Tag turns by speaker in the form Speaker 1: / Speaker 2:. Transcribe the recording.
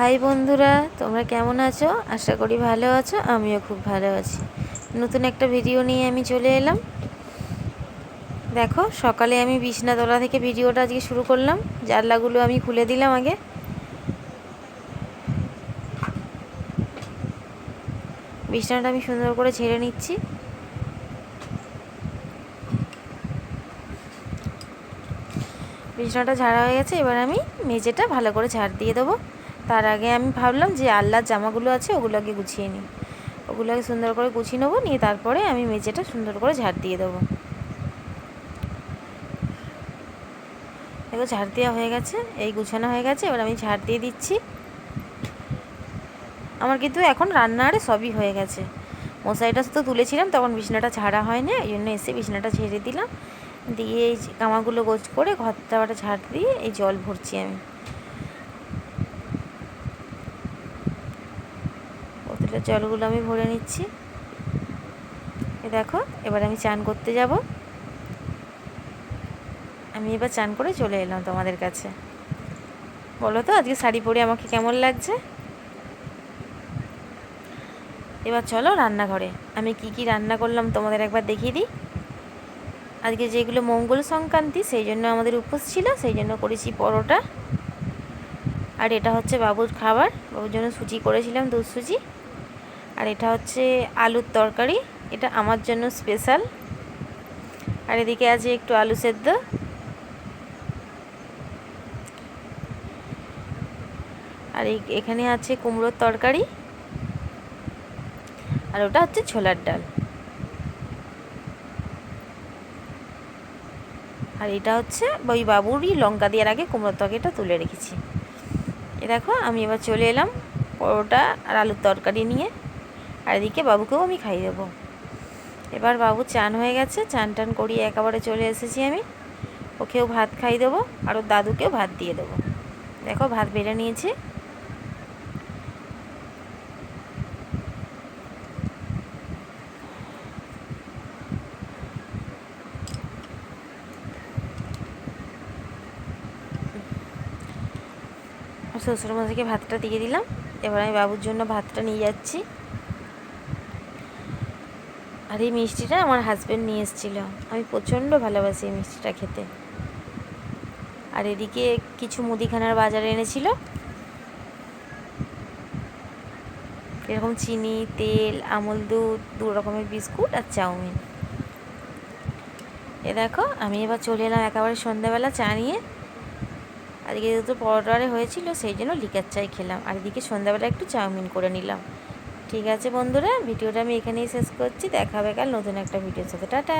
Speaker 1: High বন্ধুরা, তোমরা কেমন আছো? আশা করি ভালো আছো। আমিও খুব ভালো আছি। নতুন একটা ভিডিও নিয়ে আমি চলে এলাম। দেখো, সকালে আমি বিছনাতলা থেকে ভিডিওটা আজকে শুরু করলাম। জানলাগুলো আমি খুলে দিলাম আগে। বিছনাটা আমি সুন্দর করে ঝেড়ে নিচ্ছি। বিছনাটা ঝাড়া হয়ে গেছে, এবার আমি মেঝেটা ভালো করে ঝাড় দিয়ে দেবো। তার আগে আমি ভাবলাম যে আল্লাহর জামাগুলো আছে ওগুলোকে গুছিয়ে নিই। ওগুলোকে সুন্দর করে গুছিয়ে নেবো, নিয়ে তারপরে আমি মেঝেটা সুন্দর করে ঝাড় দিয়ে দেবো। দেখো, ঝাড় দেওয়া হয়ে গেছে, এই গুছানো হয়ে গেছে। এবার আমি ঝাড় দিয়ে দিচ্ছি। আমার কিন্তু এখন রান্নাঘরে সবই হয়ে গেছে। মশারিটা তো তুলেছিলাম, তখন বিছানাটা ঝাড়া হয়নি, এই জন্য এসে বিছানাটা ঝেড়ে দিলাম। দিয়ে এই জামাগুলো গোছ করে ঘরটা ঝাড় দিয়ে এই জল ভরছি আমি বোতলের জলগুলো আমি ভরে নিচ্ছি। এ দেখো, এবার আমি চান করতে যাব। আমি এবার চান করে চলে এলাম তোমাদের কাছে। বলো তো আজকে শাড়ি পরে আমাকে কেমন লাগছে? এবার চলো রান্নাঘরে। আমি কি কি রান্না করলাম তোমাদের একবার দেখিয়ে দিই। আজকে যেগুলো মঙ্গল সংক্রান্তি, সেই জন্য আমাদের উপোস ছিল, সেই জন্য করেছি পরোটা। আর এটা হচ্ছে বাবুর খাবার, বাবুর জন্য সুজি করেছিলাম, দুধ সুজি। আর এটা হচ্ছে আলুর তরকারি, এটা আমার জন্য স্পেশাল। আর এদিকে আছে একটু আলু সেদ্ধ। আর এখানে আছে কুমড়োর তরকারি। আর ওটা হচ্ছে ছোলার ডাল। আর এটা হচ্ছে ওই বাবুরই লঙ্কা দেওয়ার আগে কুমড়োর তরকারিটা তুলে রেখেছি। এ দেখো, আমি এবার চলে এলাম পরোটা আর আলুর তরকারি নিয়ে। আর এদিকে বাবুকেও আমি খাইয়ে দেবো। এবার বাবু চান হয়ে গেছে, চান টান করিয়ে একেবারে চলে এসেছি আমি। ওকেও ভাত খাইয়ে দেবো, আর ওর দাদুকেও ভাত দিয়ে দেবো। দেখো, ভাত বেড়ে নিয়েছি। শ্বশুরমশাইকে ভাতটা দিয়ে দিলাম। এবার আমি বাবুর জন্য ভাতটা নিয়ে যাচ্ছি। আর এই মিষ্টিটা আমার হাজব্যান্ড নিয়ে এসেছিলো। আমি প্রচণ্ড ভালোবাসি এই মিষ্টিটা খেতে। আর এদিকে কিছু মুদিখানার বাজারে এনেছিল, এরকম চিনি, তেল, আমুল দুধ, 2 রকমের বিস্কুট আর চাউমিন। এ দেখো, আমি এবার চলে এলাম একেবারে সন্ধ্যাবেলা চা নিয়ে। আজকে যেহেতু পরোটারে হয়েছিল, সেই জন্য লিকার চাই খেলাম। আর এদিকে সন্ধ্যাবেলা একটু চাউমিন করে নিলাম। ঠিক আছে বন্ধুরা, ভিডিওটা আমি এখানেই শেষ করছি। দেখা হবে কাল নতুন একটা ভিডিওর সাথে। টাটা।